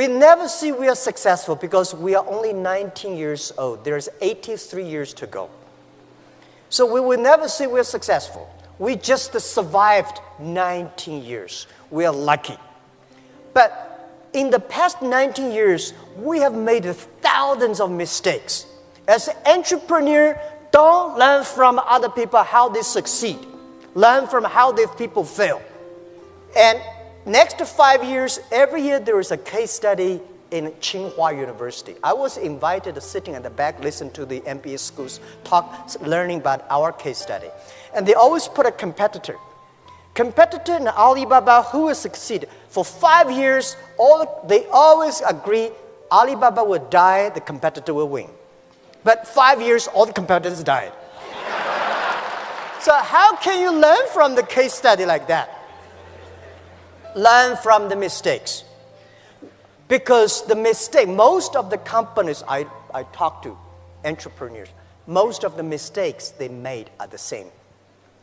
We never see we are successful because we are only 19 years old. There's 83 years to go. So we will never say we're successful. We just survived 19 years. We are lucky. But in the past 19 years, we have made thousands of mistakes. As an entrepreneur, don't learn from other people how they succeed. Learn from how these people fail. And next 5 years, every year there is a case study in Tsinghua University. I was invited to sitting at the back, listen to the MBA schools talk, learning about our case study. And they always put a competitor. Competitor in Alibaba who will succeed. For 5 years, they always agree Alibaba will die, the competitor will win. But 5 years, all the competitors died. So how can you learn from the case study like that? Learn from the mistakes. Because the mistake, most of the companies I talk to, entrepreneurs, most of the mistakes they made are the same.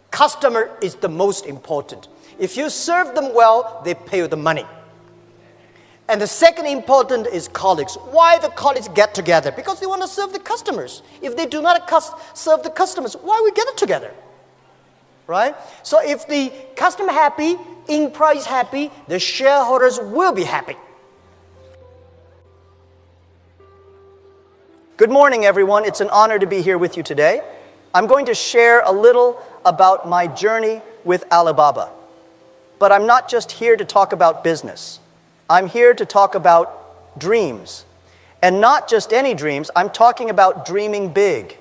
Customer is the most important. If you serve them well, they pay you the money. And the second important is colleagues. Why the colleagues get together? Because they want to serve the customers. If they do not serve the customers, why we get it together? Right? So if the customer happy, employees happy, the shareholders will be happy. Good morning, everyone. It's an honor to be here with you today. I'm going to share a little about my journey with Alibaba. But I'm not just here to talk about business. I'm here to talk about dreams. And not just any dreams. I'm talking about dreaming big.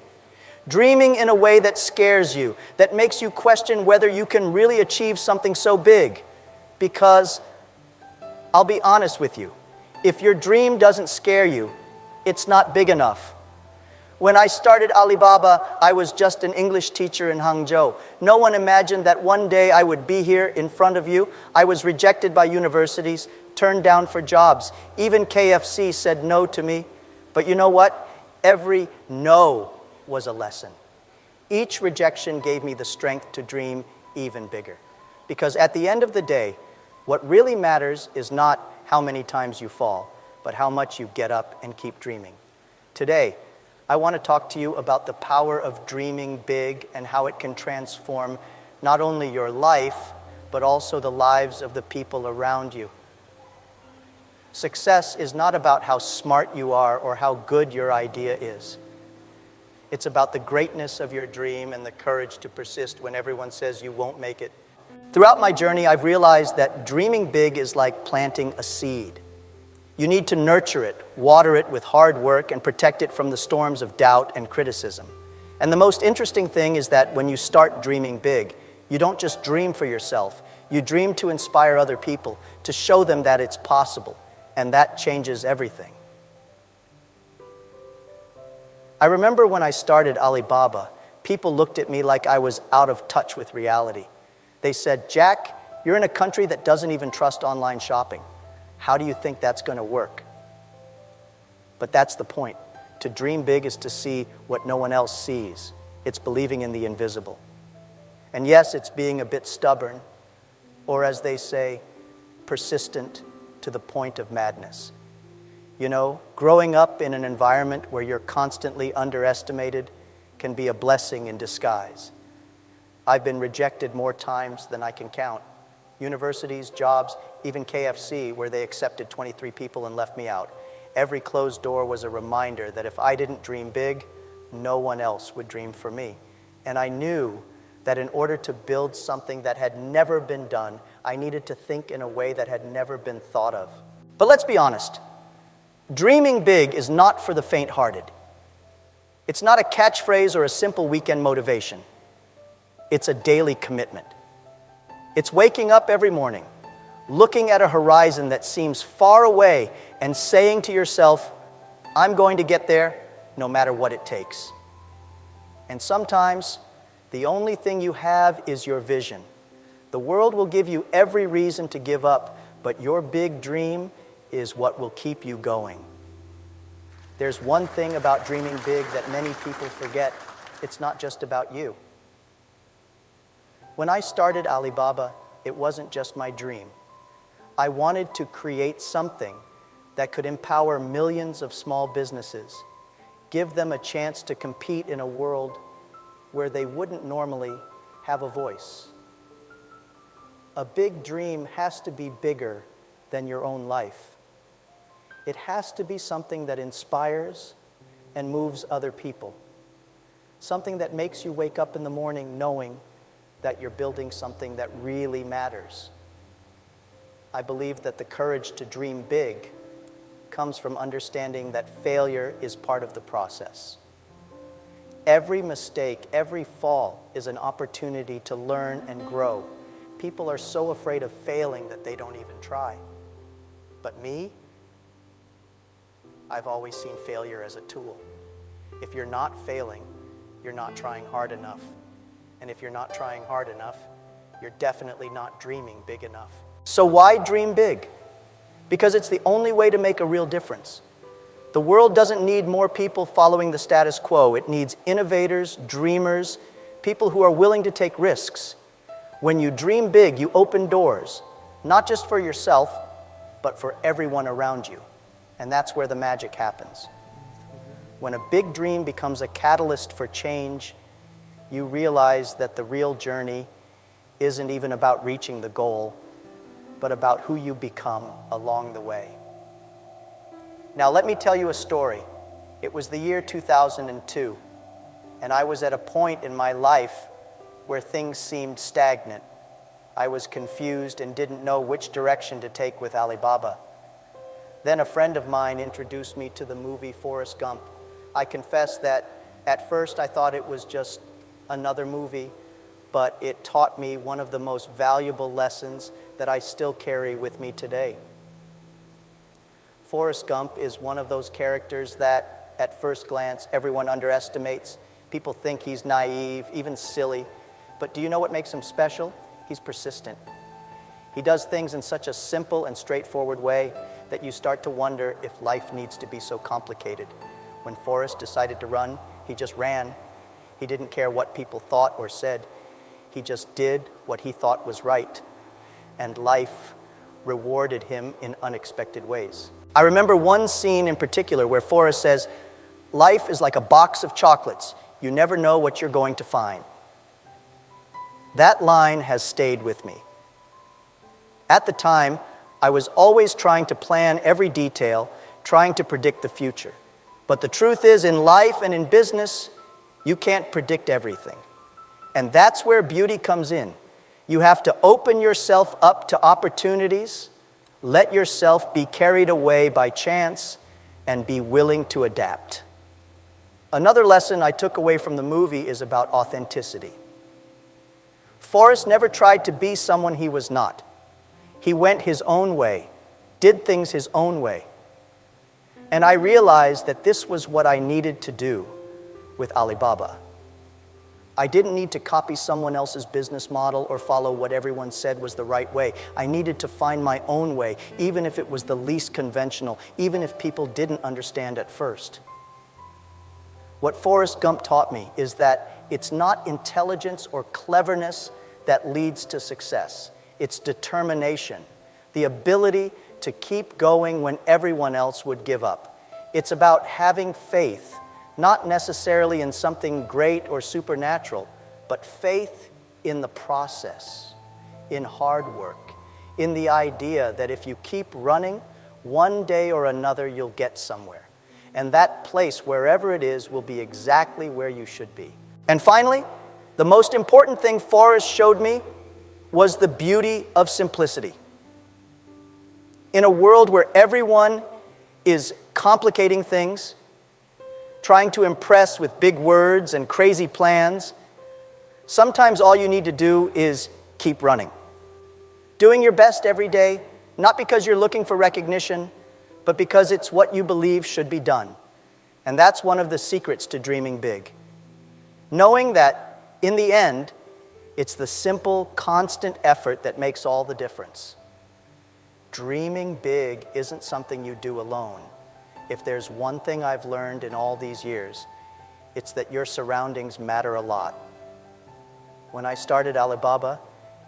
Dreaming in a way that scares you, that makes you question whether you can really achieve something so big. Because I'll be honest with you, if your dream doesn't scare you, it's not big enough. When I started Alibaba, I was just an English teacher in Hangzhou. No one imagined that one day I would be here in front of you. I was rejected by universities, turned down for jobs. Even KFC said no to me. But you know what? Every no was a lesson. Each rejection gave me the strength to dream even bigger. Because at the end of the day, what really matters is not how many times you fall, but how much you get up and keep dreaming. Today, I want to talk to you about the power of dreaming big and how it can transform not only your life, but also the lives of the people around you. Success is not about how smart you are or how good your idea is. It's about the greatness of your dream and the courage to persist when everyone says you won't make it. Throughout my journey, I've realized that dreaming big is like planting a seed. You need to nurture it, water it with hard work, and protect it from the storms of doubt and criticism. And the most interesting thing is that when you start dreaming big, you don't just dream for yourself. You dream to inspire other people, to show them that it's possible. And that changes everything. I remember when I started Alibaba, people looked at me like I was out of touch with reality. They said, "Jack, you're in a country that doesn't even trust online shopping. How do you think that's going to work?" But that's the point. To dream big is to see what no one else sees. It's believing in the invisible. And yes, it's being a bit stubborn, or as they say, persistent to the point of madness. You know, growing up in an environment where you're constantly underestimated can be a blessing in disguise. I've been rejected more times than I can count. Universities, jobs, even KFC, where they accepted 23 people and left me out. Every closed door was a reminder that if I didn't dream big, no one else would dream for me. And I knew that in order to build something that had never been done, I needed to think in a way that had never been thought of. But let's be honest. Dreaming big is not for the faint-hearted. It's not a catchphrase or a simple weekend motivation. It's a daily commitment. It's waking up every morning, looking at a horizon that seems far away and saying to yourself, "I'm going to get there no matter what it takes." And sometimes, the only thing you have is your vision. The world will give you every reason to give up, but your big dream is what will keep you going. There's one thing about dreaming big that many people forget. It's not just about you. When I started Alibaba, it wasn't just my dream. I wanted to create something that could empower millions of small businesses, give them a chance to compete in a world where they wouldn't normally have a voice. A big dream has to be bigger than your own life. It has to be something that inspires and moves other people. Something that makes you wake up in the morning knowing that you're building something that really matters. I believe that the courage to dream big comes from understanding that failure is part of the process. Every mistake, every fall is an opportunity to learn and grow. People are so afraid of failing that they don't even try. But me, I've always seen failure as a tool. If you're not failing, you're not trying hard enough. And if you're not trying hard enough, you're definitely not dreaming big enough. So why dream big? Because it's the only way to make a real difference. The world doesn't need more people following the status quo. It needs innovators, dreamers, people who are willing to take risks. When you dream big, you open doors, not just for yourself, but for everyone around you. And that's where the magic happens. When a big dream becomes a catalyst for change, you realize that the real journey isn't even about reaching the goal, but about who you become along the way. Now let me tell you a story. It was the year 2002, and I was at a point in my life where things seemed stagnant. I was confused and didn't know which direction to take with Alibaba. Then a friend of mine introduced me to the movie Forrest Gump. I confess that at first I thought it was just another movie, but it taught me one of the most valuable lessons that I still carry with me today. Forrest Gump is one of those characters that, at first glance, everyone underestimates. People think he's naive, even silly. But do you know what makes him special? He's persistent. He does things in such a simple and straightforward way that you start to wonder if life needs to be so complicated. When Forrest decided to run, he just ran. He didn't care what people thought or said. He just did what he thought was right. And life rewarded him in unexpected ways. I remember one scene in particular where Forrest says, "Life is like a box of chocolates. You never know what you're going to find." That line has stayed with me. At the time, I was always trying to plan every detail, trying to predict the future. But the truth is, in life and in business, you can't predict everything. And that's where beauty comes in. You have to open yourself up to opportunities, let yourself be carried away by chance, and be willing to adapt. Another lesson I took away from the movie is about authenticity. Forrest never tried to be someone he was not. He went his own way, did things his own way. And I realized that this was what I needed to do with Alibaba. I didn't need to copy someone else's business model or follow what everyone said was the right way. I needed to find my own way, even if it was the least conventional, even if people didn't understand at first. What Forrest Gump taught me is that it's not intelligence or cleverness that leads to success. It's determination, the ability to keep going when everyone else would give up. It's about having faith, not necessarily in something great or supernatural, but faith in the process, in hard work, in the idea that if you keep running, one day or another you'll get somewhere. And that place, wherever it is, will be exactly where you should be. And finally, the most important thing Forrest showed me was the beauty of simplicity. In a world where everyone is complicating things, trying to impress with big words and crazy plans, sometimes all you need to do is keep running. Doing your best every day, not because you're looking for recognition, but because it's what you believe should be done. And that's one of the secrets to dreaming big. Knowing that, in the end, it's the simple, constant effort that makes all the difference. Dreaming big isn't something you do alone. If there's one thing I've learned in all these years, it's that your surroundings matter a lot. When I started Alibaba,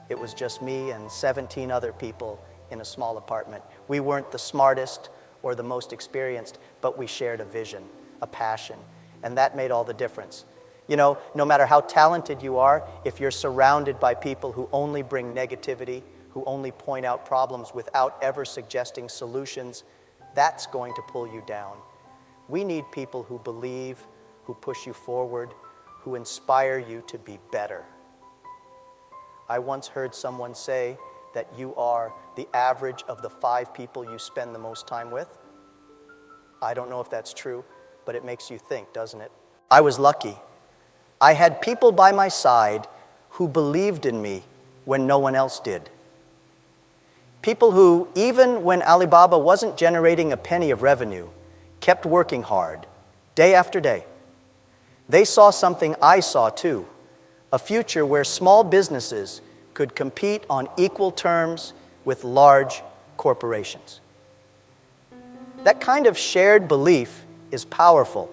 it was just me and 17 other people in a small apartment. We weren't the smartest or the most experienced, but we shared a vision, a passion, and that made all the difference. You know, no matter how talented you are, if you're surrounded by people who only bring negativity, who only point out problems without ever suggesting solutions, that's going to pull you down. We need people who believe, who push you forward, who inspire you to be better. I once heard someone say that you are the average of the 5 people you spend the most time with. I don't know if that's true, but it makes you think, doesn't it? I was lucky. I had people by my side who believed in me when no one else did. People who, even when Alibaba wasn't generating a penny of revenue, kept working hard, day after day. They saw something I saw too, a future where small businesses could compete on equal terms with large corporations. That kind of shared belief is powerful.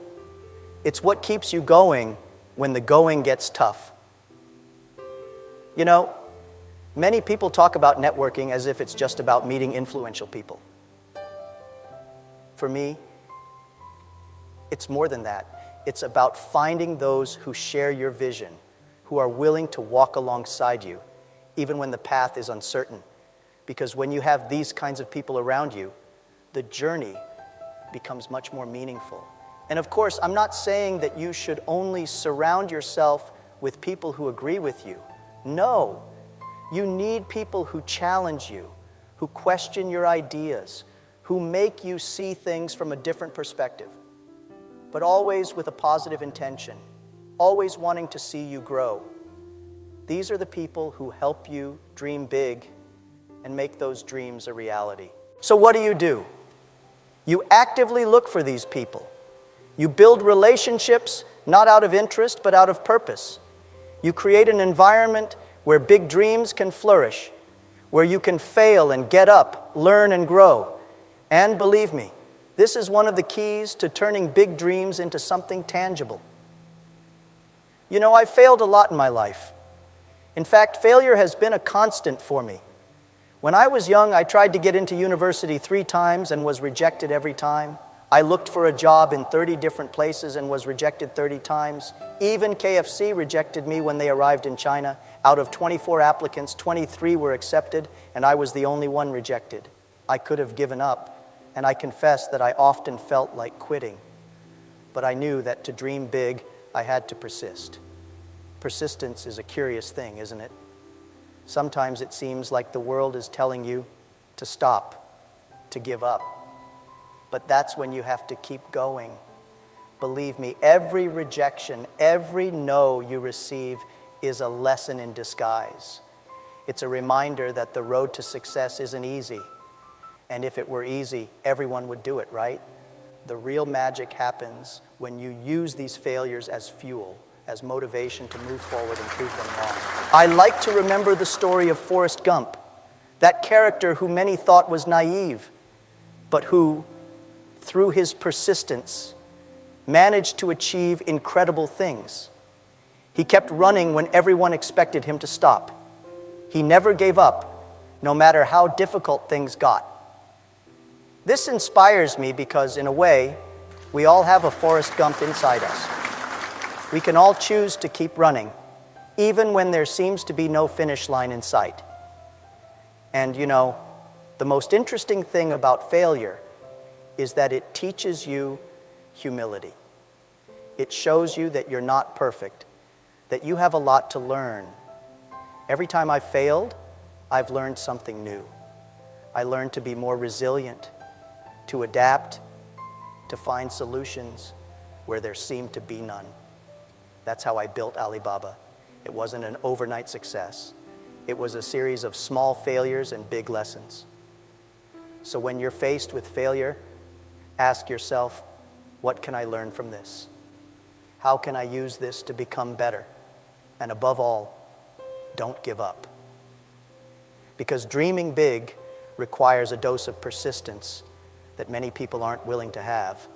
It's what keeps you going when the going gets tough. You know, many people talk about networking as if it's just about meeting influential people. For me, it's more than that. It's about finding those who share your vision, who are willing to walk alongside you, even when the path is uncertain. Because when you have these kinds of people around you, the journey becomes much more meaningful. And of course, I'm not saying that you should only surround yourself with people who agree with you. No, you need people who challenge you, who question your ideas, who make you see things from a different perspective, but always with a positive intention, always wanting to see you grow. These are the people who help you dream big and make those dreams a reality. So what do? You actively look for these people. You build relationships not out of interest, but out of purpose. You create an environment where big dreams can flourish, where you can fail and get up, learn and grow. And believe me, this is one of the keys to turning big dreams into something tangible. You know, I've failed a lot in my life. In fact, failure has been a constant for me. When I was young, I tried to get into university 3 times and was rejected every time. I looked for a job in 30 different places and was rejected 30 times. Even KFC rejected me when they arrived in China. Out of 24 applicants, 23 were accepted, and I was the only one rejected. I could have given up, and I confess that I often felt like quitting. But I knew that to dream big, I had to persist. Persistence is a curious thing, isn't it? Sometimes it seems like the world is telling you to stop, to give up. But that's when you have to keep going. Believe me, every rejection, every no you receive is a lesson in disguise. It's a reminder that the road to success isn't easy. And if it were easy, everyone would do it, right? The real magic happens when you use these failures as fuel, as motivation to move forward and prove them wrong. I like to remember the story of Forrest Gump, that character who many thought was naive, but who, through his persistence, managed to achieve incredible things. He kept running when everyone expected him to stop. He never gave up, no matter how difficult things got. This inspires me because, in a way, we all have a Forrest Gump inside us. We can all choose to keep running, even when there seems to be no finish line in sight. And you know, the most interesting thing about failure is that it teaches you humility. It shows you that you're not perfect, that you have a lot to learn. Every time I failed, I've learned something new. I learned to be more resilient, to adapt, to find solutions where there seemed to be none. That's how I built Alibaba. It wasn't an overnight success. It was a series of small failures and big lessons. So when you're faced with failure, ask yourself, what can I learn from this? How can I use this to become better? And above all, don't give up. Because dreaming big requires a dose of persistence that many people aren't willing to have.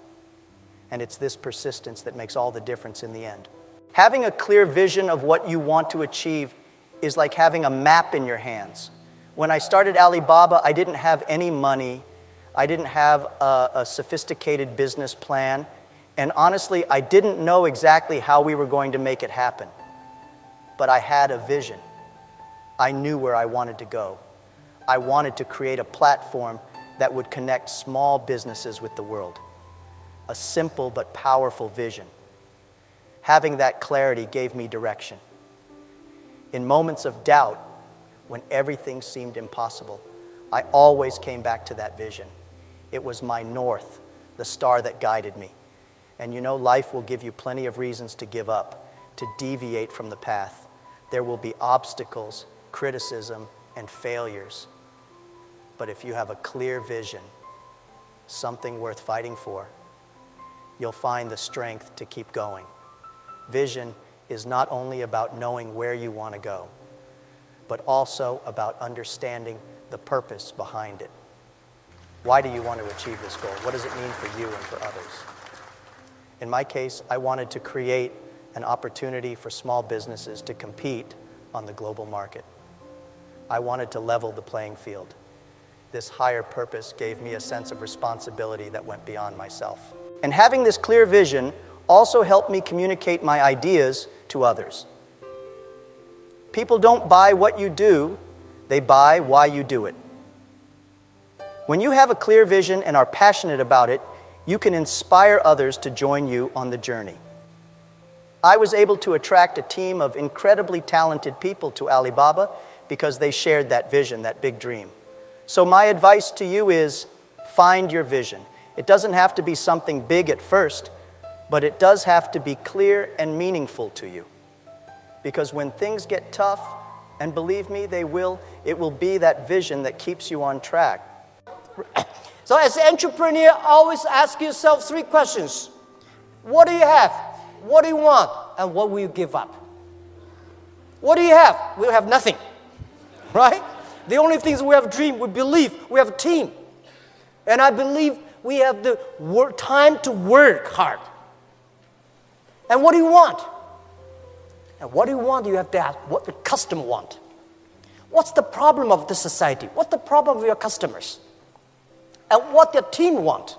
And it's this persistence that makes all the difference in the end. Having a clear vision of what you want to achieve is like having a map in your hands. When I started Alibaba, I didn't have any money. I didn't have a sophisticated business plan. And honestly, I didn't know exactly how we were going to make it happen. But I had a vision. I knew where I wanted to go. I wanted to create a platform that would connect small businesses with the world. A simple but powerful vision. Having that clarity gave me direction. In moments of doubt, when everything seemed impossible, I always came back to that vision. It was my north, the star that guided me. And you know, life will give you plenty of reasons to give up, to deviate from the path. There will be obstacles, criticism, and failures. But if you have a clear vision, something worth fighting for, you'll find the strength to keep going. Vision is not only about knowing where you want to go, but also about understanding the purpose behind it. Why do you want to achieve this goal? What does it mean for you and for others? In my case, I wanted to create an opportunity for small businesses to compete on the global market. I wanted to level the playing field. This higher purpose gave me a sense of responsibility that went beyond myself. And having this clear vision also helped me communicate my ideas to others. People don't buy what you do, they buy why you do it. When you have a clear vision and are passionate about it, you can inspire others to join you on the journey. I was able to attract a team of incredibly talented people to Alibaba because they shared that vision, that big dream. So my advice to you is find your vision. It doesn't have to be something big at first, but it does have to be clear and meaningful to you. Because when things get tough, and believe me, they will, it will be that vision that keeps you on track. So as an entrepreneur, always ask yourself 3 questions. What do you have? What do you want? And what will you give up? What do you have? We have nothing, right? The only things we have a dream, we believe, we have a team. And I believe we have the time to work hard. And what do you want? And what do you want? You have to ask what the customer want. What's the problem of the society? What's the problem of your customers? And what your team want?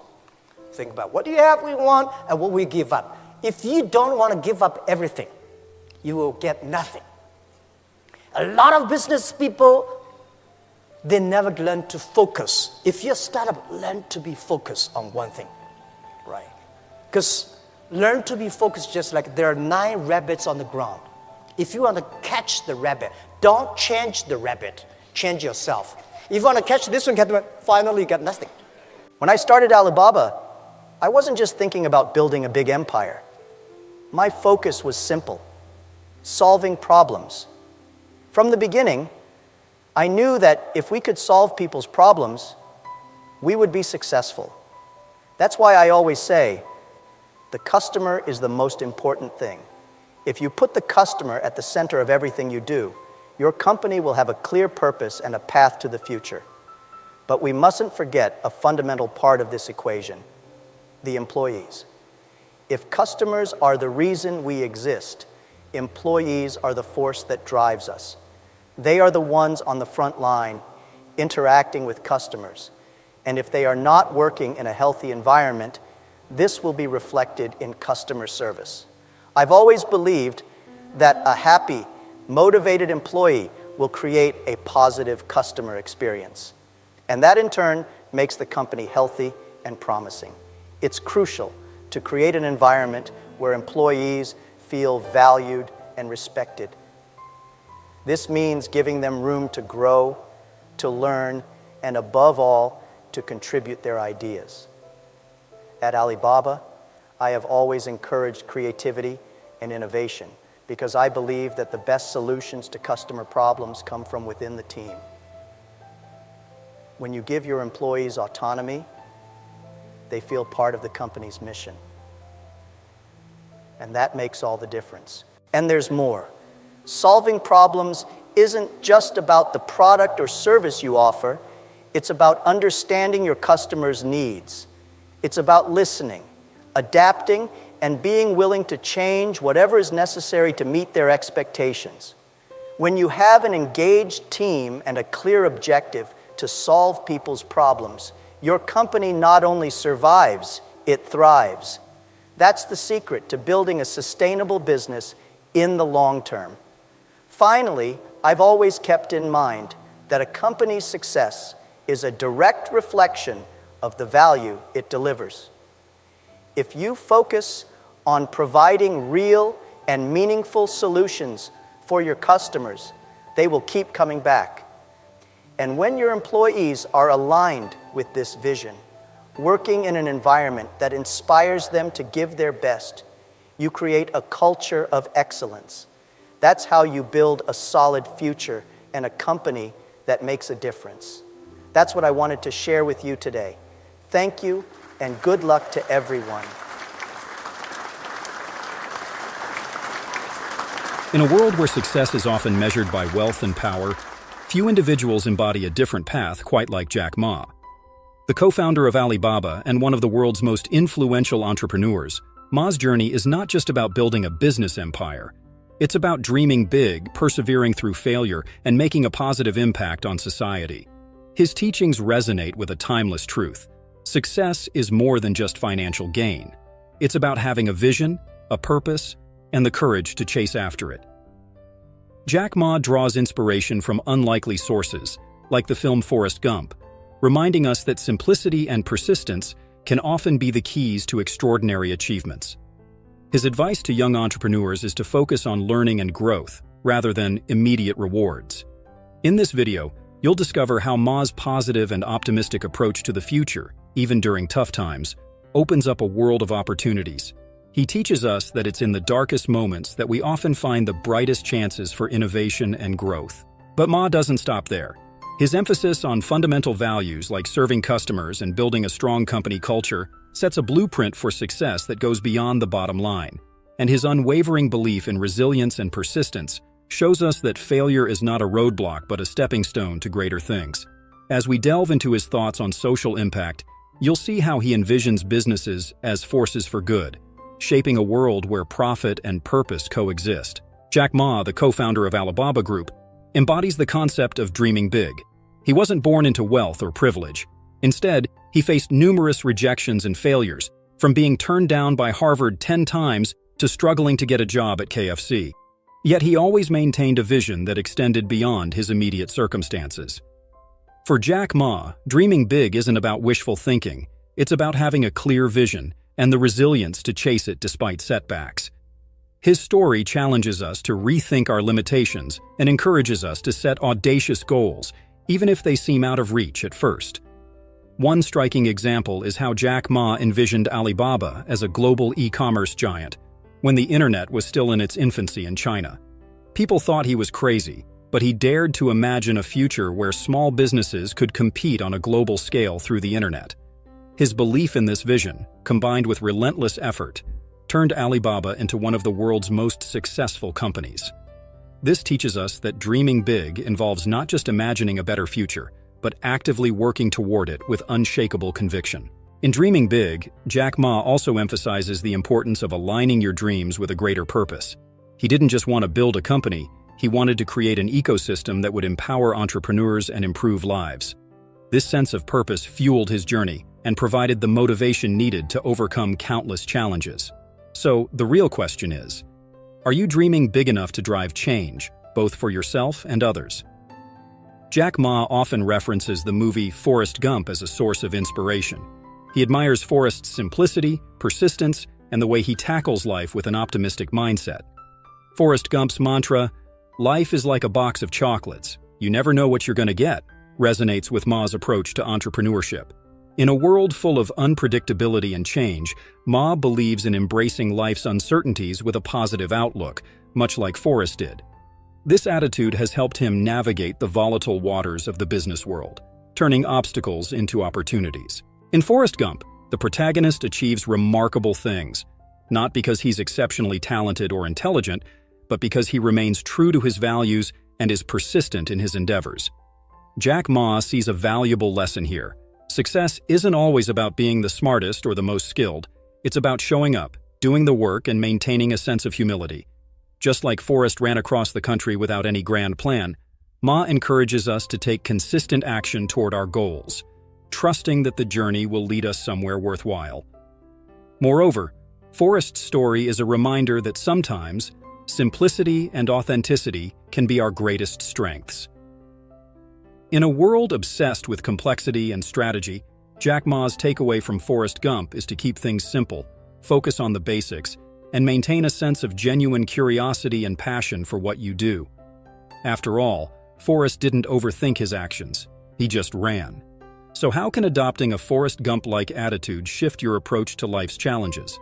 Think about what do you have, we want, and what we give up. If you don't want to give up everything, you will get nothing. A lot of business people, they never learn to focus. If you're a startup, learn to be focused on one thing, right? Because learn to be focused just like there are 9 rabbits on the ground. If you want to catch the rabbit, don't change the rabbit, change yourself. If you want to catch this one, finally you get nothing. When I started Alibaba, I wasn't just thinking about building a big empire. My focus was simple, solving problems. From the beginning, I knew that if we could solve people's problems, we would be successful. That's why I always say, the customer is the most important thing. If you put the customer at the center of everything you do, your company will have a clear purpose and a path to the future. But we mustn't forget a fundamental part of this equation, the employees. If customers are the reason we exist, employees are the force that drives us. They are the ones on the front line interacting with customers. And if they are not working in a healthy environment, this will be reflected in customer service. I've always believed that a happy, motivated employee will create a positive customer experience. And that in turn makes the company healthy and promising. It's crucial to create an environment where employees feel valued and respected. This means giving them room to grow, to learn, and above all, to contribute their ideas. At Alibaba, I have always encouraged creativity and innovation because I believe that the best solutions to customer problems come from within the team. When you give your employees autonomy, they feel part of the company's mission. And that makes all the difference. And there's more. Solving problems isn't just about the product or service you offer, it's about understanding your customers' needs. It's about listening, adapting, and being willing to change whatever is necessary to meet their expectations. When you have an engaged team and a clear objective to solve people's problems, your company not only survives, it thrives. That's the secret to building a sustainable business in the long term. Finally, I've always kept in mind that a company's success is a direct reflection of the value it delivers. If you focus on providing real and meaningful solutions for your customers, they will keep coming back. And when your employees are aligned with this vision, working in an environment that inspires them to give their best, you create a culture of excellence. That's how you build a solid future and a company that makes a difference. That's what I wanted to share with you today. Thank you, and good luck to everyone. In a world where success is often measured by wealth and power, few individuals embody a different path quite like Jack Ma. The co-founder of Alibaba and one of the world's most influential entrepreneurs, Ma's journey is not just about building a business empire. It's about dreaming big, persevering through failure, and making a positive impact on society. His teachings resonate with a timeless truth. Success is more than just financial gain. It's about having a vision, a purpose, and the courage to chase after it. Jack Ma draws inspiration from unlikely sources, like the film Forrest Gump, reminding us that simplicity and persistence can often be the keys to extraordinary achievements. His advice to young entrepreneurs is to focus on learning and growth, rather than immediate rewards. In this video, you'll discover how Ma's positive and optimistic approach to the future, even during tough times, opens up a world of opportunities. He teaches us that it's in the darkest moments that we often find the brightest chances for innovation and growth. But Ma doesn't stop there. His emphasis on fundamental values like serving customers and building a strong company culture sets a blueprint for success that goes beyond the bottom line. And his unwavering belief in resilience and persistence shows us that failure is not a roadblock but a stepping stone to greater things. As we delve into his thoughts on social impact, you'll see how he envisions businesses as forces for good, shaping a world where profit and purpose coexist. Jack Ma, the co-founder of Alibaba Group, embodies the concept of dreaming big. He wasn't born into wealth or privilege. Instead, he faced numerous rejections and failures, from being turned down by Harvard 10 times to struggling to get a job at KFC. Yet he always maintained a vision that extended beyond his immediate circumstances. For Jack Ma, dreaming big isn't about wishful thinking. It's about having a clear vision and the resilience to chase it despite setbacks. His story challenges us to rethink our limitations and encourages us to set audacious goals, even if they seem out of reach at first. One striking example is how Jack Ma envisioned Alibaba as a global e-commerce giant when the internet was still in its infancy in China. People thought he was crazy, but he dared to imagine a future where small businesses could compete on a global scale through the internet. His belief in this vision, combined with relentless effort, turned Alibaba into one of the world's most successful companies. This teaches us that dreaming big involves not just imagining a better future, but actively working toward it with unshakable conviction. In dreaming big, Jack Ma also emphasizes the importance of aligning your dreams with a greater purpose. He didn't just want to build a company, he wanted to create an ecosystem that would empower entrepreneurs and improve lives. This sense of purpose fueled his journey and provided the motivation needed to overcome countless challenges. So, the real question is, are you dreaming big enough to drive change, both for yourself and others? Jack Ma often references the movie Forrest Gump as a source of inspiration. He admires Forrest's simplicity, persistence, and the way he tackles life with an optimistic mindset. Forrest Gump's mantra, "Life is like a box of chocolates. You never know what you're going to get," resonates with Ma's approach to entrepreneurship. In a world full of unpredictability and change, Ma believes in embracing life's uncertainties with a positive outlook, much like Forrest did. This attitude has helped him navigate the volatile waters of the business world, turning obstacles into opportunities. In Forrest Gump, the protagonist achieves remarkable things, not because he's exceptionally talented or intelligent, but because he remains true to his values and is persistent in his endeavors. Jack Ma sees a valuable lesson here. Success isn't always about being the smartest or the most skilled. It's about showing up, doing the work, and maintaining a sense of humility. Just like Forrest ran across the country without any grand plan, Ma encourages us to take consistent action toward our goals. trusting that the journey will lead us somewhere worthwhile. Moreover, Forrest's story is a reminder that sometimes simplicity and authenticity can be our greatest strengths. In a world obsessed with complexity and strategy, Jack Ma's takeaway from Forrest Gump is to keep things simple, focus on the basics, and maintain a sense of genuine curiosity and passion for what you do. After all, Forrest didn't overthink his actions, he just ran. So how can adopting a Forrest Gump-like attitude shift your approach to life's challenges?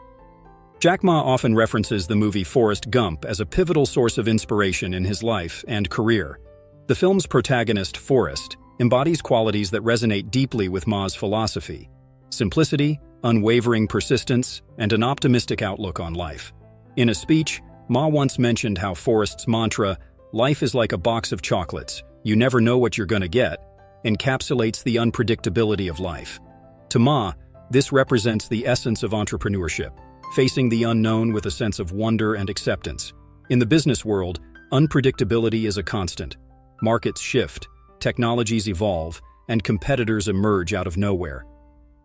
Jack Ma often references the movie Forrest Gump as a pivotal source of inspiration in his life and career. The film's protagonist, Forrest, embodies qualities that resonate deeply with Ma's philosophy: simplicity, unwavering persistence, and an optimistic outlook on life. In a speech, Ma once mentioned how Forrest's mantra, "Life is like a box of chocolates, you never know what you're gonna get," encapsulates the unpredictability of life. To Ma, this represents the essence of entrepreneurship, facing the unknown with a sense of wonder and acceptance. In the business world, unpredictability is a constant. Markets shift, technologies evolve, and competitors emerge out of nowhere.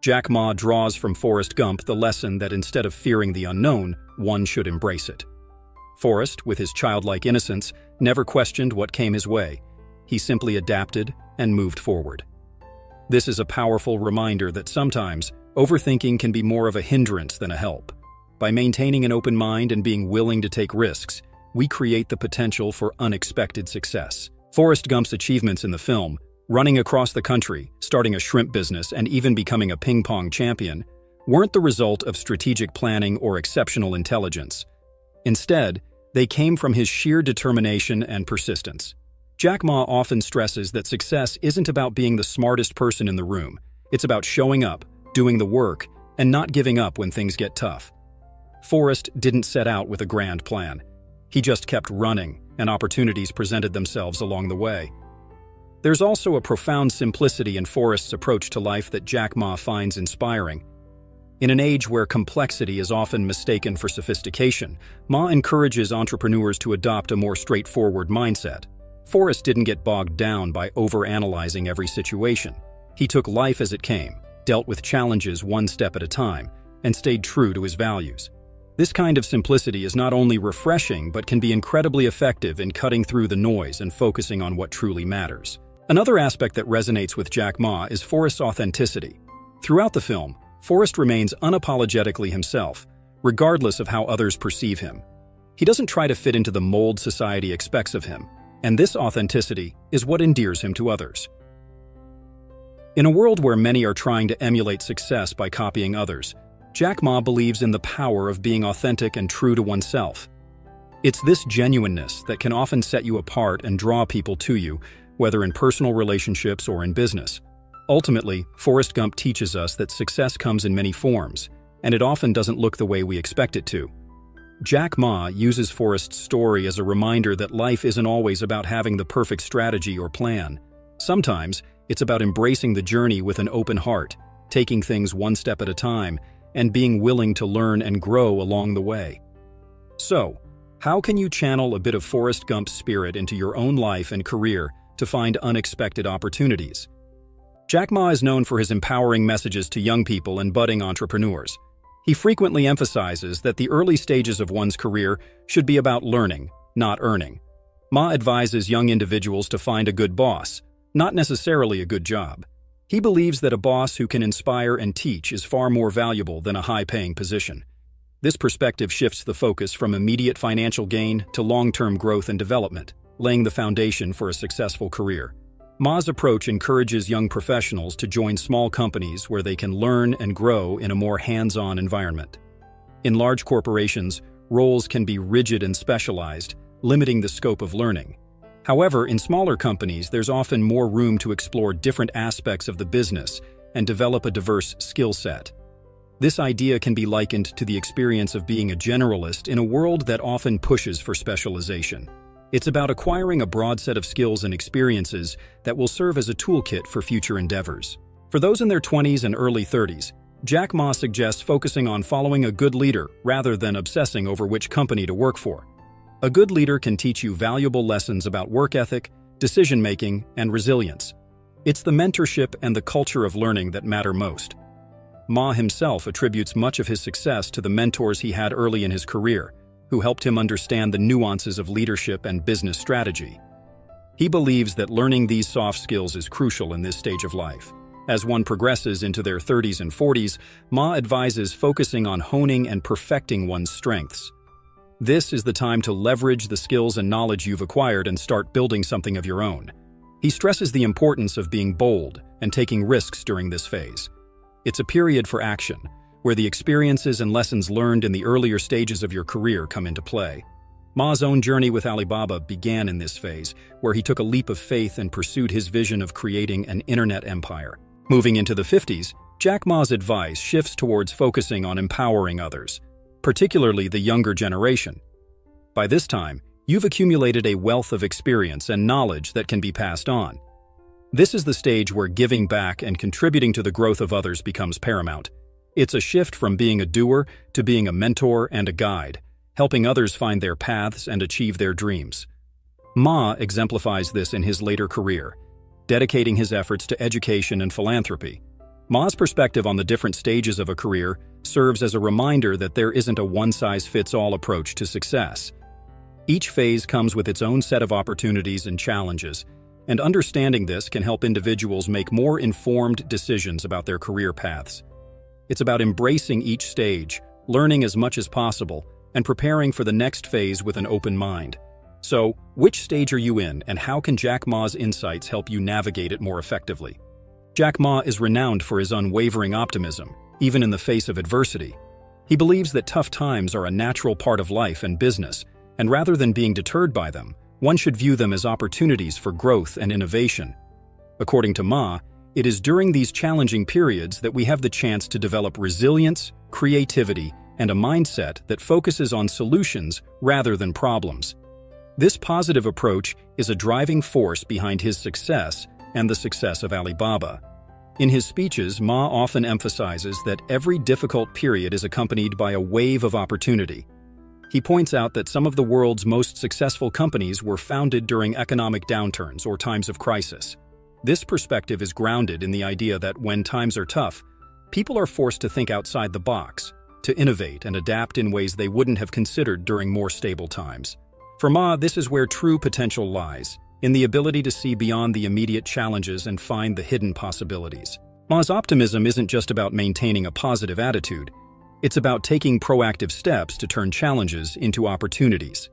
Jack Ma draws from Forrest Gump the lesson that instead of fearing the unknown, one should embrace it. Forrest, with his childlike innocence, never questioned what came his way. He simply adapted and moved forward. This is a powerful reminder that sometimes overthinking can be more of a hindrance than a help. By maintaining an open mind and being willing to take risks, we create the potential for unexpected success. Forrest Gump's achievements in the film, running across the country, starting a shrimp business, and even becoming a ping pong champion, weren't the result of strategic planning or exceptional intelligence. Instead, they came from his sheer determination and persistence. Jack Ma often stresses that success isn't about being the smartest person in the room. It's about showing up, doing the work, and not giving up when things get tough. Forrest didn't set out with a grand plan. He just kept running, and opportunities presented themselves along the way. There's also a profound simplicity in Forrest's approach to life that Jack Ma finds inspiring. In an age where complexity is often mistaken for sophistication, Ma encourages entrepreneurs to adopt a more straightforward mindset. Forrest didn't get bogged down by overanalyzing every situation. He took life as it came, dealt with challenges one step at a time, and stayed true to his values. This kind of simplicity is not only refreshing but can be incredibly effective in cutting through the noise and focusing on what truly matters. Another aspect that resonates with Jack Ma is Forrest's authenticity. Throughout the film, Forrest remains unapologetically himself, regardless of how others perceive him. He doesn't try to fit into the mold society expects of him, and this authenticity is what endears him to others. In a world where many are trying to emulate success by copying others, Jack Ma believes in the power of being authentic and true to oneself. It's this genuineness that can often set you apart and draw people to you, whether in personal relationships or in business. Ultimately, Forrest Gump teaches us that success comes in many forms, and it often doesn't look the way we expect it to. Jack Ma uses Forrest's story as a reminder that life isn't always about having the perfect strategy or plan. Sometimes, it's about embracing the journey with an open heart, taking things one step at a time, and being willing to learn and grow along the way. So, how can you channel a bit of Forrest Gump's spirit into your own life and career to find unexpected opportunities? Jack Ma is known for his empowering messages to young people and budding entrepreneurs. He frequently emphasizes that the early stages of one's career should be about learning, not earning. Ma advises young individuals to find a good boss, not necessarily a good job. He believes that a boss who can inspire and teach is far more valuable than a high-paying position. This perspective shifts the focus from immediate financial gain to long-term growth and development, laying the foundation for a successful career. Ma's approach encourages young professionals to join small companies where they can learn and grow in a more hands-on environment. In large corporations, roles can be rigid and specialized, limiting the scope of learning. However, in smaller companies, there's often more room to explore different aspects of the business and develop a diverse skill set. This idea can be likened to the experience of being a generalist in a world that often pushes for specialization. It's about acquiring a broad set of skills and experiences that will serve as a toolkit for future endeavors. For those in their 20s and early 30s, Jack Ma suggests focusing on following a good leader rather than obsessing over which company to work for. A good leader can teach you valuable lessons about work ethic, decision-making, and resilience. It's the mentorship and the culture of learning that matter most. Ma himself attributes much of his success to the mentors he had early in his career, who helped him understand the nuances of leadership and business strategy. He believes that learning these soft skills is crucial in this stage of life. As one progresses into their 30s and 40s, Ma advises focusing on honing and perfecting one's strengths. This is the time to leverage the skills and knowledge you've acquired and start building something of your own. He stresses the importance of being bold and taking risks during this phase. It's a period for action, where the experiences and lessons learned in the earlier stages of your career come into play. Ma's own journey with Alibaba began in this phase, where he took a leap of faith and pursued his vision of creating an internet empire. Moving into the 50s, Jack Ma's advice shifts towards focusing on empowering others, particularly the younger generation. By this time, you've accumulated a wealth of experience and knowledge that can be passed on. This is the stage where giving back and contributing to the growth of others becomes paramount. It's a shift from being a doer to being a mentor and a guide, helping others find their paths and achieve their dreams. Ma exemplifies this in his later career, dedicating his efforts to education and philanthropy. Ma's perspective on the different stages of a career serves as a reminder that there isn't a one-size-fits-all approach to success. Each phase comes with its own set of opportunities and challenges, and understanding this can help individuals make more informed decisions about their career paths. It's about embracing each stage, learning as much as possible, and preparing for the next phase with an open mind. So, which stage are you in, and how can Jack Ma's insights help you navigate it more effectively? Jack Ma is renowned for his unwavering optimism, even in the face of adversity. He believes that tough times are a natural part of life and business, and rather than being deterred by them, one should view them as opportunities for growth and innovation. According to Ma, it is during these challenging periods that we have the chance to develop resilience, creativity, and a mindset that focuses on solutions rather than problems. This positive approach is a driving force behind his success and the success of Alibaba. In his speeches, Ma often emphasizes that every difficult period is accompanied by a wave of opportunity. He points out that some of the world's most successful companies were founded during economic downturns or times of crisis. This perspective is grounded in the idea that when times are tough, people are forced to think outside the box, to innovate and adapt in ways they wouldn't have considered during more stable times. For Ma, this is where true potential lies, in the ability to see beyond the immediate challenges and find the hidden possibilities. Ma's optimism isn't just about maintaining a positive attitude. It's about taking proactive steps to turn challenges into opportunities.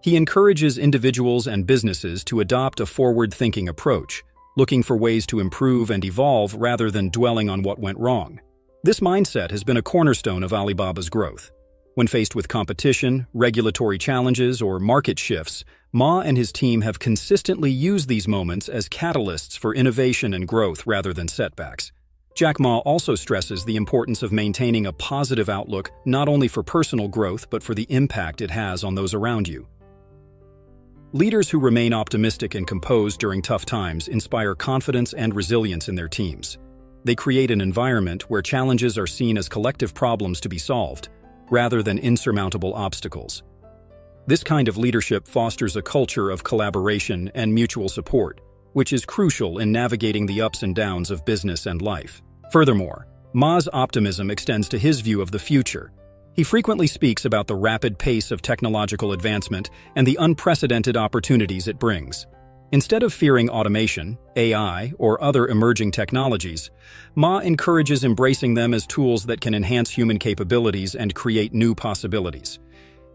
He encourages individuals and businesses to adopt a forward-thinking approach, looking for ways to improve and evolve rather than dwelling on what went wrong. This mindset has been a cornerstone of Alibaba's growth. When faced with competition, regulatory challenges, or market shifts, Ma and his team have consistently used these moments as catalysts for innovation and growth rather than setbacks. Jack Ma also stresses the importance of maintaining a positive outlook not only for personal growth but for the impact it has on those around you. Leaders who remain optimistic and composed during tough times inspire confidence and resilience in their teams. They create an environment where challenges are seen as collective problems to be solved, rather than insurmountable obstacles. This kind of leadership fosters a culture of collaboration and mutual support, which is crucial in navigating the ups and downs of business and life. Furthermore, Ma's optimism extends to his view of the future. He frequently speaks about the rapid pace of technological advancement and the unprecedented opportunities it brings. Instead of fearing automation, AI, or other emerging technologies, Ma encourages embracing them as tools that can enhance human capabilities and create new possibilities.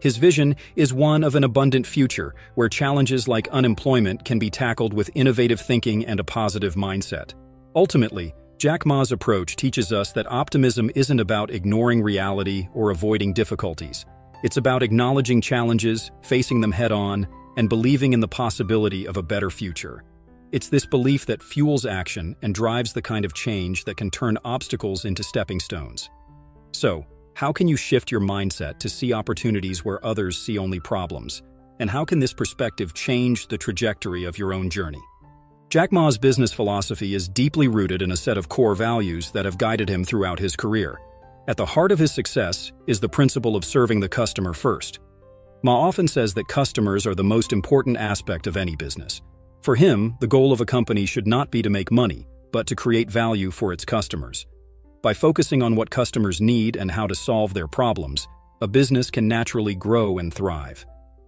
His vision is one of an abundant future where challenges like unemployment can be tackled with innovative thinking and a positive mindset. Ultimately, Jack Ma's approach teaches us that optimism isn't about ignoring reality or avoiding difficulties. It's about acknowledging challenges, facing them head-on, and believing in the possibility of a better future. It's this belief that fuels action and drives the kind of change that can turn obstacles into stepping stones. So, how can you shift your mindset to see opportunities where others see only problems? And how can this perspective change the trajectory of your own journey? Jack Ma's business philosophy is deeply rooted in a set of core values that have guided him throughout his career. At the heart of his success is the principle of serving the customer first. Ma often says that customers are the most important aspect of any business. For him, the goal of a company should not be to make money, but to create value for its customers. By focusing on what customers need and how to solve their problems, a business can naturally grow and thrive.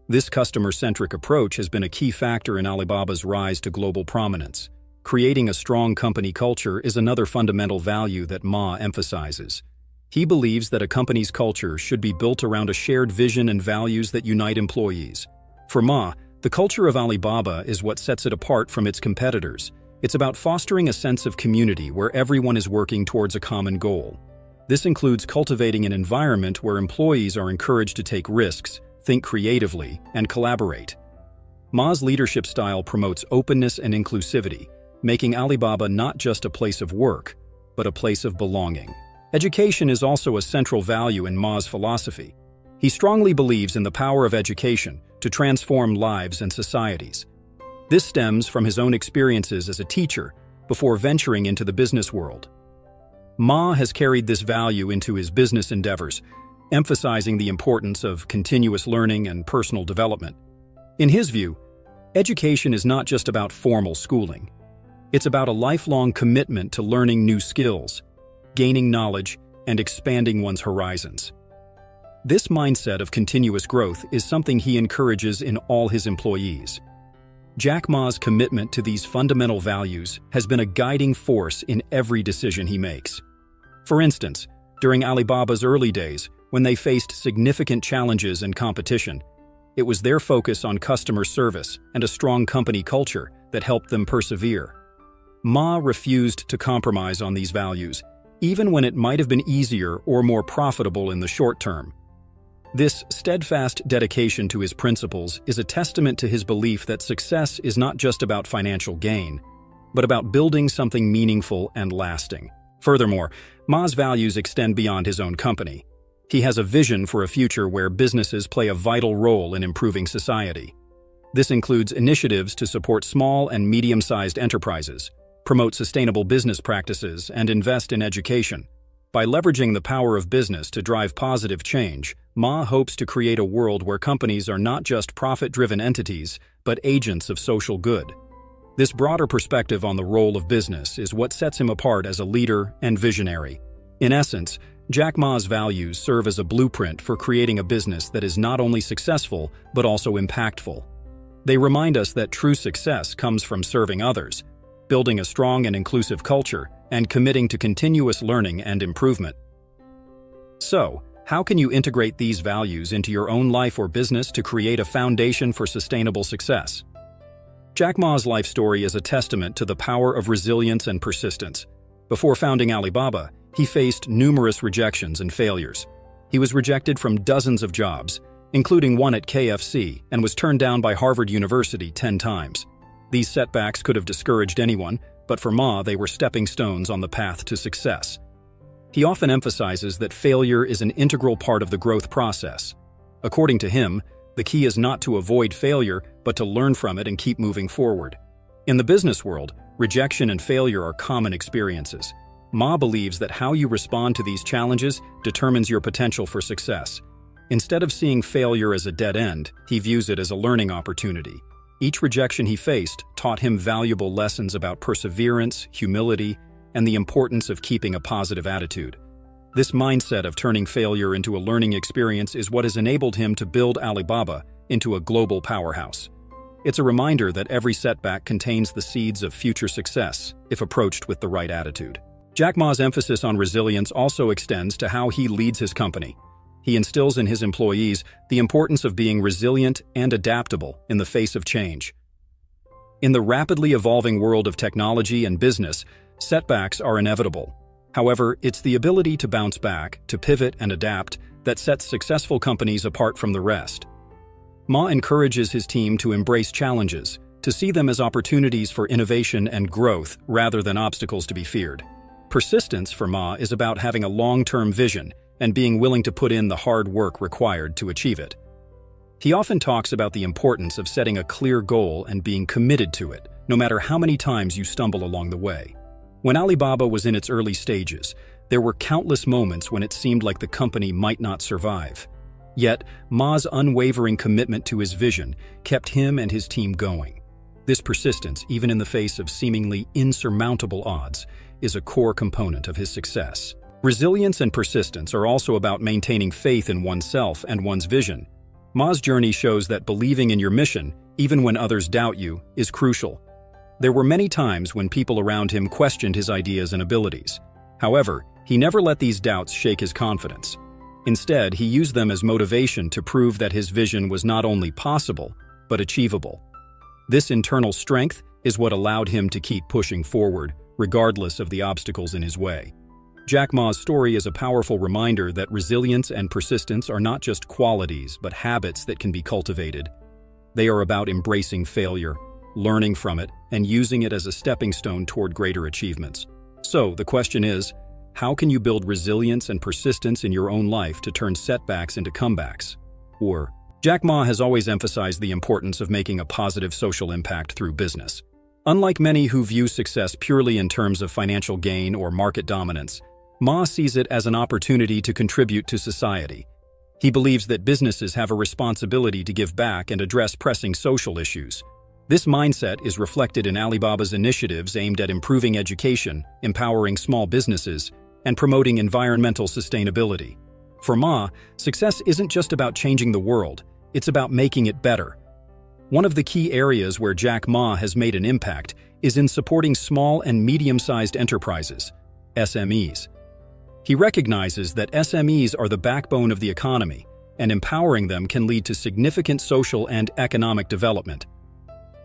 This customer-centric approach has been a key factor in Alibaba's rise to global prominence. Creating a strong company culture is another fundamental value that Ma emphasizes. He believes that a company's culture should be built around a shared vision and values that unite employees. For Ma, the culture of Alibaba is what sets it apart from its competitors. It's about fostering a sense of community where everyone is working towards a common goal. This includes cultivating an environment where employees are encouraged to take risks, think creatively, and collaborate. Ma's leadership style promotes openness and inclusivity, making Alibaba not just a place of work, but a place of belonging. Education is also a central value in Ma's philosophy. He strongly believes in the power of education to transform lives and societies. This stems from his own experiences as a teacher before venturing into the business world. Ma has carried this value into his business endeavors, emphasizing the importance of continuous learning and personal development. In his view, education is not just about formal schooling. It's about a lifelong commitment to learning new skills, gaining knowledge, and expanding one's horizons. This mindset of continuous growth is something he encourages in all his employees. Jack Ma's commitment to these fundamental values has been a guiding force in every decision he makes. For instance, during Alibaba's early days, when they faced significant challenges and competition, it was their focus on customer service and a strong company culture that helped them persevere. Ma refused to compromise on these values, even when it might have been easier or more profitable in the short term. This steadfast dedication to his principles is a testament to his belief that success is not just about financial gain, but about building something meaningful and lasting. Furthermore, Ma's values extend beyond his own company. He has a vision for a future where businesses play a vital role in improving society. This includes initiatives to support small and medium-sized enterprises, promote sustainable business practices, and invest in education. By leveraging the power of business to drive positive change, Ma hopes to create a world where companies are not just profit-driven entities, but agents of social good. This broader perspective on the role of business is what sets him apart as a leader and visionary. In essence, Jack Ma's values serve as a blueprint for creating a business that is not only successful, but also impactful. They remind us that true success comes from serving others, building a strong and inclusive culture, and committing to continuous learning and improvement. So, how can you integrate these values into your own life or business to create a foundation for sustainable success? Jack Ma's life story is a testament to the power of resilience and persistence. Before founding Alibaba, he faced numerous rejections and failures. He was rejected from dozens of jobs, including one at KFC, and was turned down by Harvard University 10 times. These setbacks could have discouraged anyone, but for Ma, they were stepping stones on the path to success. He often emphasizes that failure is an integral part of the growth process. According to him, the key is not to avoid failure, but to learn from it and keep moving forward. In the business world, rejection and failure are common experiences. Ma believes that how you respond to these challenges determines your potential for success. Instead of seeing failure as a dead end, he views it as a learning opportunity. Each rejection he faced taught him valuable lessons about perseverance, humility, and the importance of keeping a positive attitude. This mindset of turning failure into a learning experience is what has enabled him to build Alibaba into a global powerhouse. It's a reminder that every setback contains the seeds of future success if approached with the right attitude. Jack Ma's emphasis on resilience also extends to how he leads his company. He instills in his employees the importance of being resilient and adaptable in the face of change. In the rapidly evolving world of technology and business, setbacks are inevitable. However, it's the ability to bounce back, to pivot and adapt, that sets successful companies apart from the rest. Ma encourages his team to embrace challenges, to see them as opportunities for innovation and growth rather than obstacles to be feared. Persistence for Ma is about having a long-term vision and being willing to put in the hard work required to achieve it. He often talks about the importance of setting a clear goal and being committed to it, no matter how many times you stumble along the way. When Alibaba was in its early stages, there were countless moments when it seemed like the company might not survive. Yet, Ma's unwavering commitment to his vision kept him and his team going. This persistence, even in the face of seemingly insurmountable odds, is a core component of his success. Resilience and persistence are also about maintaining faith in oneself and one's vision. Ma's journey shows that believing in your mission, even when others doubt you, is crucial. There were many times when people around him questioned his ideas and abilities. However, he never let these doubts shake his confidence. Instead, he used them as motivation to prove that his vision was not only possible, but achievable. This internal strength is what allowed him to keep pushing forward, regardless of the obstacles in his way. Jack Ma's story is a powerful reminder that resilience and persistence are not just qualities, but habits that can be cultivated. They are about embracing failure, learning from it, and using it as a stepping stone toward greater achievements. So, the question is, how can you build resilience and persistence in your own life to turn setbacks into comebacks? Or, Jack Ma has always emphasized the importance of making a positive social impact through business. Unlike many who view success purely in terms of financial gain or market dominance, Ma sees it as an opportunity to contribute to society. He believes that businesses have a responsibility to give back and address pressing social issues. This mindset is reflected in Alibaba's initiatives aimed at improving education, empowering small businesses, and promoting environmental sustainability. For Ma, success isn't just about changing the world, it's about making it better. One of the key areas where Jack Ma has made an impact is in supporting small and medium-sized enterprises, SMEs. He recognizes that SMEs are the backbone of the economy, and empowering them can lead to significant social and economic development.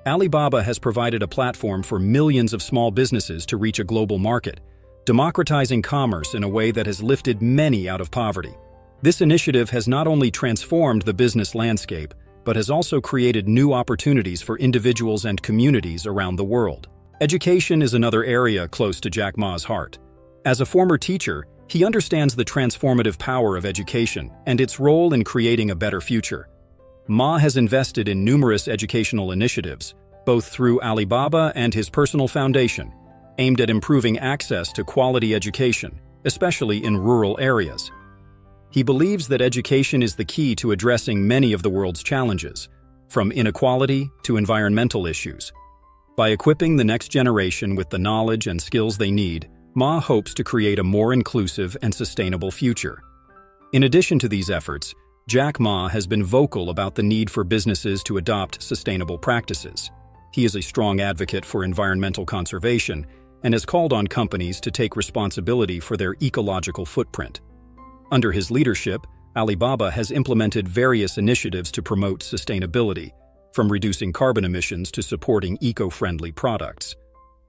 Alibaba has provided a platform for millions of small businesses to reach a global market, democratizing commerce in a way that has lifted many out of poverty. This initiative has not only transformed the business landscape, but has also created new opportunities for individuals and communities around the world. Education is another area close to Jack Ma's heart. As a former teacher, he understands the transformative power of education and its role in creating a better future. Ma has invested in numerous educational initiatives, both through Alibaba and his personal foundation, aimed at improving access to quality education, especially in rural areas. He believes that education is the key to addressing many of the world's challenges, from inequality to environmental issues. By equipping the next generation with the knowledge and skills they need, Ma hopes to create a more inclusive and sustainable future. In addition to these efforts, Jack Ma has been vocal about the need for businesses to adopt sustainable practices. He is a strong advocate for environmental conservation and has called on companies to take responsibility for their ecological footprint. Under his leadership, Alibaba has implemented various initiatives to promote sustainability, from reducing carbon emissions to supporting eco-friendly products.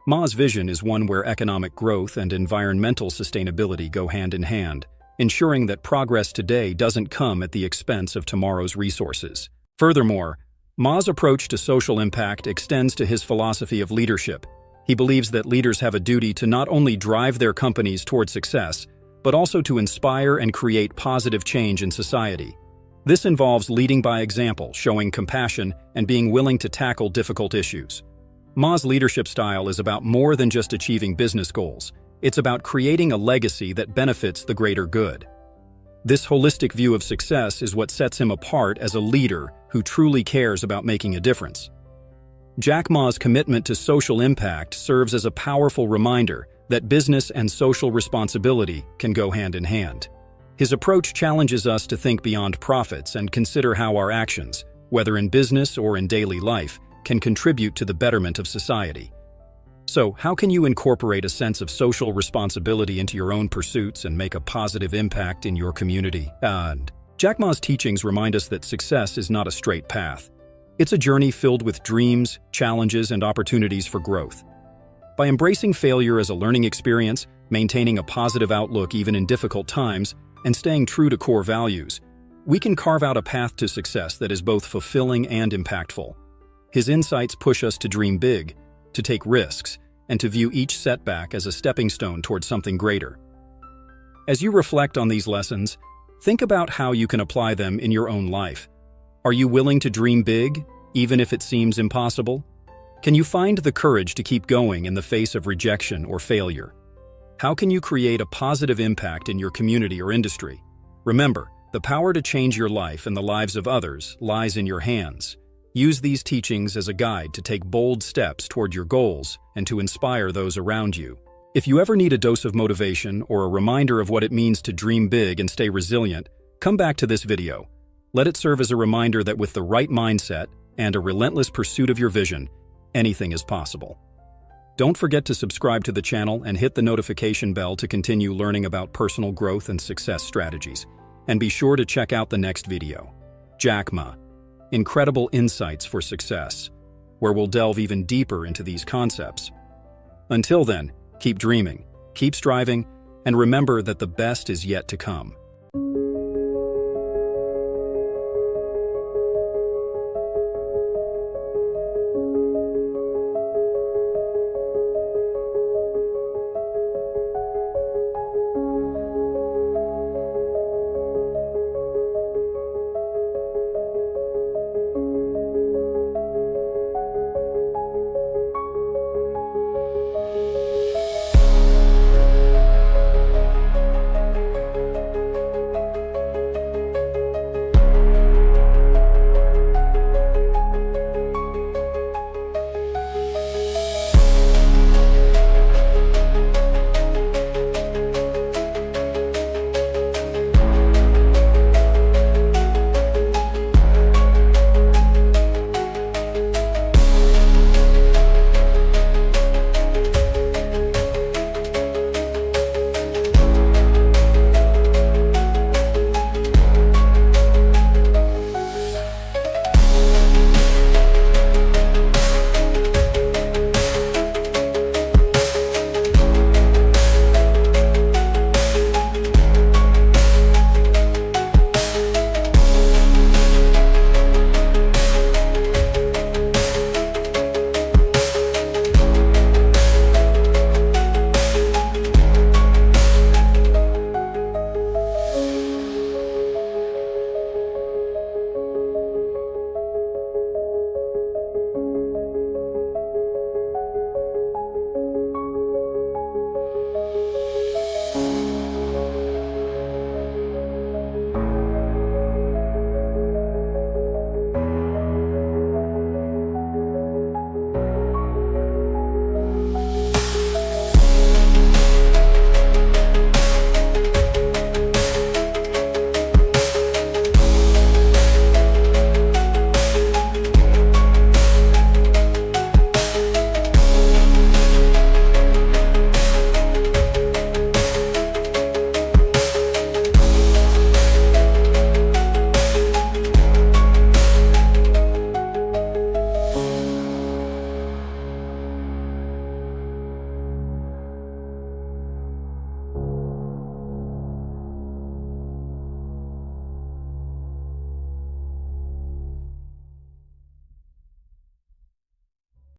Ma's vision is one where economic growth and environmental sustainability go hand in hand, ensuring that progress today doesn't come at the expense of tomorrow's resources. Furthermore, Ma's approach to social impact extends to his philosophy of leadership. He believes that leaders have a duty to not only drive their companies toward success, but also to inspire and create positive change in society. This involves leading by example, showing compassion, and being willing to tackle difficult issues. Ma's leadership style is about more than just achieving business goals. It's about creating a legacy that benefits the greater good. This holistic view of success is what sets him apart as a leader who truly cares about making a difference. Jack Ma's commitment to social impact serves as a powerful reminder that business and social responsibility can go hand in hand. His approach challenges us to think beyond profits and consider how our actions, whether in business or in daily life, can contribute to the betterment of society. So, how can you incorporate a sense of social responsibility into your own pursuits and make a positive impact in your community? And Jack Ma's teachings remind us that success is not a straight path. It's a journey filled with dreams, challenges, and opportunities for growth. By embracing failure as a learning experience, maintaining a positive outlook even in difficult times, and staying true to core values, we can carve out a path to success that is both fulfilling and impactful. His insights push us to dream big, to take risks, and to view each setback as a stepping stone towards something greater. As you reflect on these lessons, think about how you can apply them in your own life. Are you willing to dream big, even if it seems impossible? Can you find the courage to keep going in the face of rejection or failure? How can you create a positive impact in your community or industry? Remember, the power to change your life and the lives of others lies in your hands. Use these teachings as a guide to take bold steps toward your goals and to inspire those around you. If you ever need a dose of motivation or a reminder of what it means to dream big and stay resilient, come back to this video. Let it serve as a reminder that with the right mindset and a relentless pursuit of your vision, anything is possible. Don't forget to subscribe to the channel and hit the notification bell to continue learning about personal growth and success strategies. And be sure to check out the next video, Jack Ma, Incredible Insights for Success, where we'll delve even deeper into these concepts. Until then, keep dreaming, keep striving, and remember that the best is yet to come.